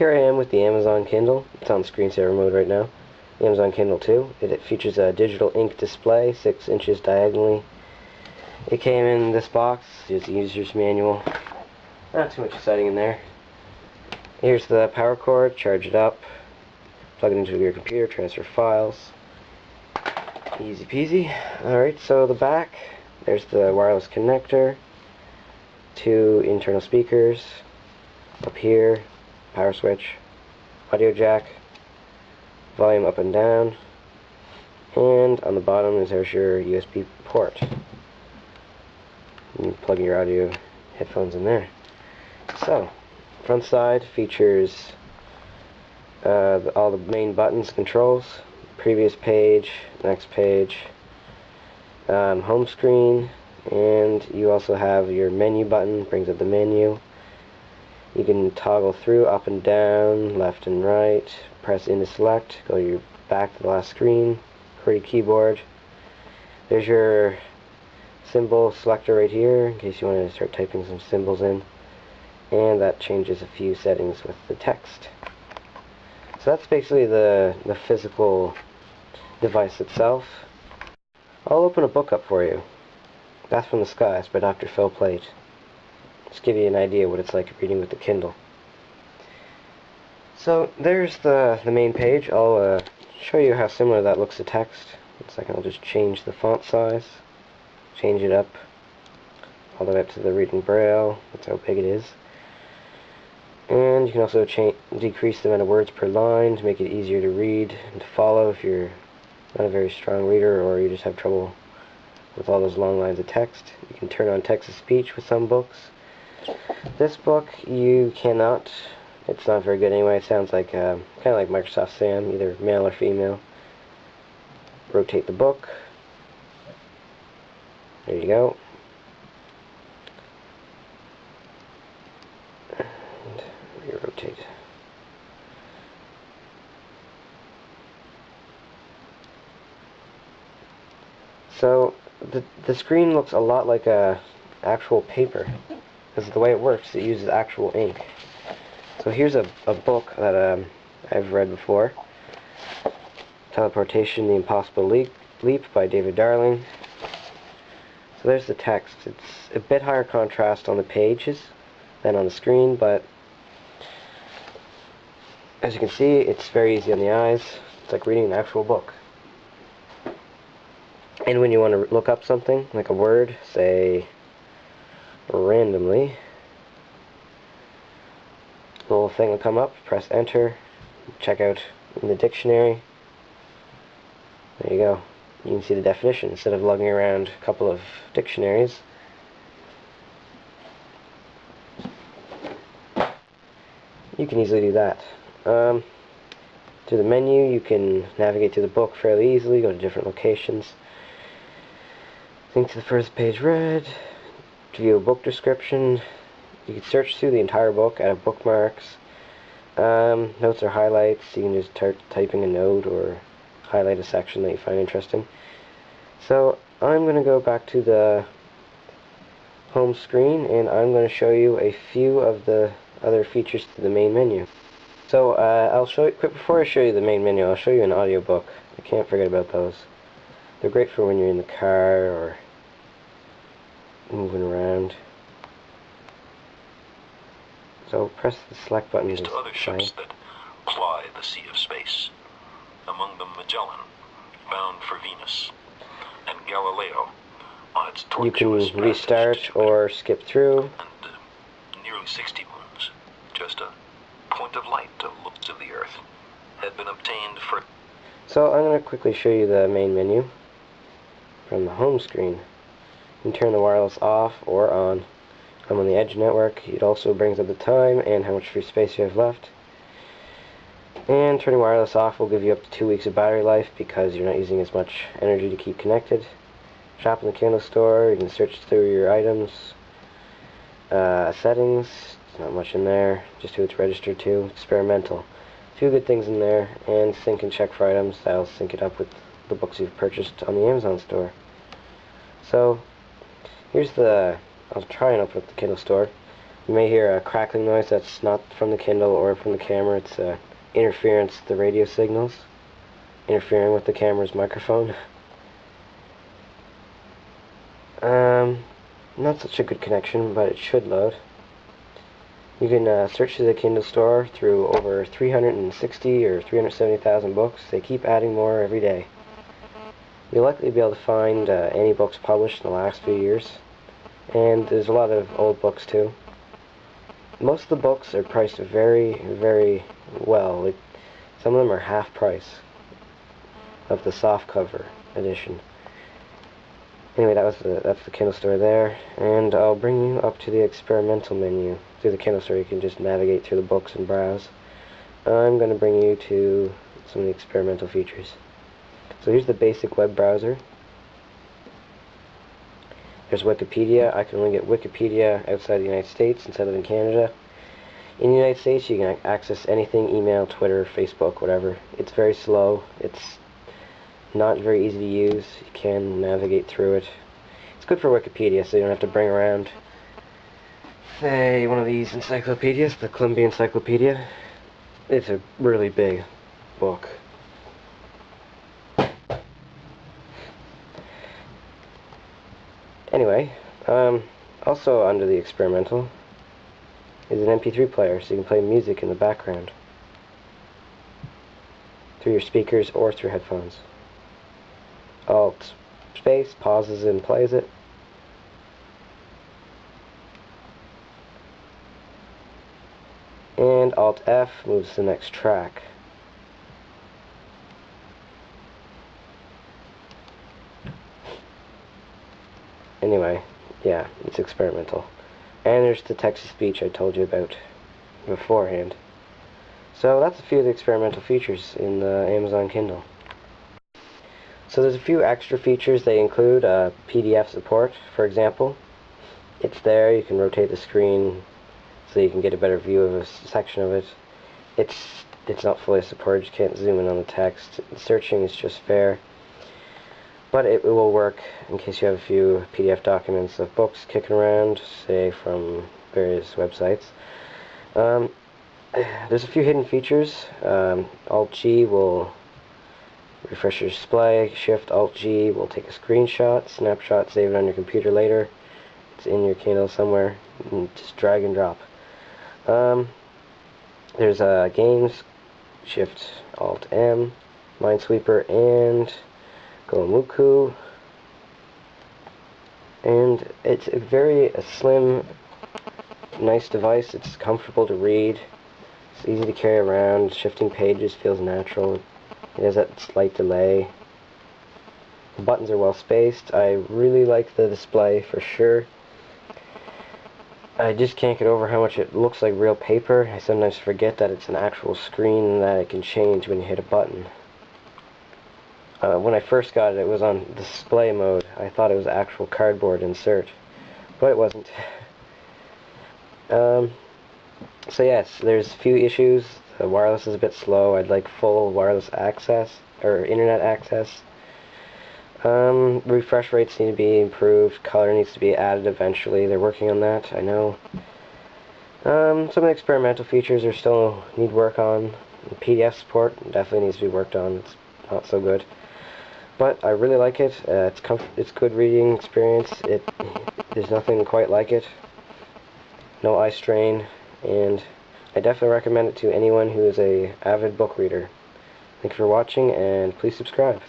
Here I am with the Amazon Kindle. It's on screensaver mode right now. The Amazon Kindle 2. It features a digital ink display, 6 inches diagonally. It came in this box. Here's the user's manual. Not too much exciting in there. Here's the power cord. Charge it up. Plug it into your computer. Transfer files. Easy peasy. Alright, so the back. There's the wireless connector. 2 internal speakers. Up here. Power switch. Audio jack. Volume up and down. And on the bottom is there's your USB port. You plug your audio headphones in there. So, front side features all the main buttons, controls, previous page, next page, home screen, and you also have your menu button, brings up the menu. You can toggle through up and down, left and right, press in to select, go back to the last screen, QWERTY keyboard. There's your symbol selector right here, in case you want to start typing some symbols in. And that changes a few settings with the text. So that's basically the physical device itself. I'll open a book up for you. That's from the Skies by Dr. Phil Plait. Just give you an idea what it's like reading with the Kindle. So there's the main page. I'll show you how similar that looks to text. In a second, I'll just change the font size, change it up all the way up to the reading braille. That's how big it is. And you can also decrease the amount of words per line to make it easier to read and to follow if you're not a very strong reader or you just have trouble with all those long lines of text. You can turn on text-to-speech with some books. This book you cannot. It's not very good anyway. It sounds like kind of like Microsoft Sam, either male or female. Rotate the book. There you go. And re-rotate. So the screen looks a lot like actual paper. Because the way it works, it uses actual ink. So here's a book that I've read before. Teleportation, the Impossible Leap by David Darling. So there's the text. It's a bit higher contrast on the pages than on the screen, but as you can see, it's very easy on the eyes. It's like reading an actual book. And when you want to look up something, like a word, say randomly, the little thing will come up, press enter, check out in the dictionary. There you go. You can see the definition instead of lugging around a couple of dictionaries. You can easily do that. To the menu, you can navigate to the book fairly easily, go to different locations. Link to the first page read, to view a book description. You can search through the entire book, add bookmarks, notes or highlights. You can just start typing a note or highlight a section that you find interesting. So I'm going to go back to the home screen and I'm going to show you a few of the other features to the main menu. So I'll show you, quick before I show you the main menu, I'll show you an audiobook. I can't forget about those. They're great for when you're in the car or moving around. So press the select button to other ships that ply the sea of space. Among them Magellan, bound for Venus, and Galileo on its tortuous You can restart or skip through. And nearly 60 moons. Just a point of light to look to the Earth had been obtained for... So I'm going to quickly show you the main menu from the home screen. You can turn the wireless off or on. I'm on the Edge network. It also brings up the time and how much free space you have left. And turning wireless off will give you up to 2 weeks of battery life because you're not using as much energy to keep connected. Shop in the Kindle store. You can search through your items. Settings. Not much in there. Just who it's registered to. Experimental. A few good things in there. And sync and check for items. That'll sync it up with the books you've purchased on the Amazon store. So here's the... I'll try and open up the Kindle store. You may hear a crackling noise. That's not from the Kindle or from the camera. It's interference with the radio signals, interfering with the camera's microphone. Not such a good connection, but it should load. You can search through the Kindle store through over 360 or 370,000 books. They keep adding more every day. You'll likely be able to find any books published in the last few years, and there's a lot of old books too. Most of the books are priced very, very well. Like, some of them are half price of the softcover edition. Anyway, that's the Kindle store there, and I'll bring you up to the experimental menu. Through the Kindle store, you can just navigate through the books and browse. I'm going to bring you to some of the experimental features. So here's the basic web browser. There's Wikipedia. I can only get Wikipedia outside the United States instead of in Canada. In the United States, you can access anything: email, Twitter, Facebook, whatever. It's very slow. It's not very easy to use. You can navigate through it. It's good for Wikipedia, so you don't have to bring around, say, one of these encyclopedias, the Columbia Encyclopedia. It's a really big book. Anyway, also under the experimental is an MP3 player, so you can play music in the background through your speakers or through headphones. Alt space pauses and plays it. And Alt F moves to the next track. Anyway, yeah, it's experimental. And there's the text-to-speech I told you about beforehand. So that's a few of the experimental features in the Amazon Kindle. So there's a few extra features they include. PDF support, for example. It's there. You can rotate the screen so you can get a better view of a section of it. It's not fully supported. You can't zoom in on the text. Searching is just fair. But it will work in case you have a few PDF documents of books kicking around, say from various websites. There's a few hidden features. Alt-G will refresh your display. Shift-Alt-G will take a screenshot, snapshot, save it on your computer later. It's in your Kindle somewhere. Just drag and drop. There's games, Shift-Alt-M, Minesweeper, and Gomuku, and it's a very slim, nice device. It's comfortable to read. It's easy to carry around. Shifting pages feels natural. It has that slight delay. The buttons are well spaced. I really like the display for sure. I just can't get over how much it looks like real paper. I sometimes forget that it's an actual screen and that it can change when you hit a button. When I first got it, it was on display mode. I thought it was actual cardboard insert, but it wasn't. So yes, there's a few issues. The wireless is a bit slow. I'd like full wireless access, or internet access. Refresh rates need to be improved. Color needs to be added eventually. They're working on that, I know. Some of the experimental features are still need work on. The PDF support definitely needs to be worked on. It's not so good. But I really like it. It's good reading experience. There's nothing quite like it. No eye strain, and I definitely recommend it to anyone who is a avid book reader. Thank you for watching, and please subscribe.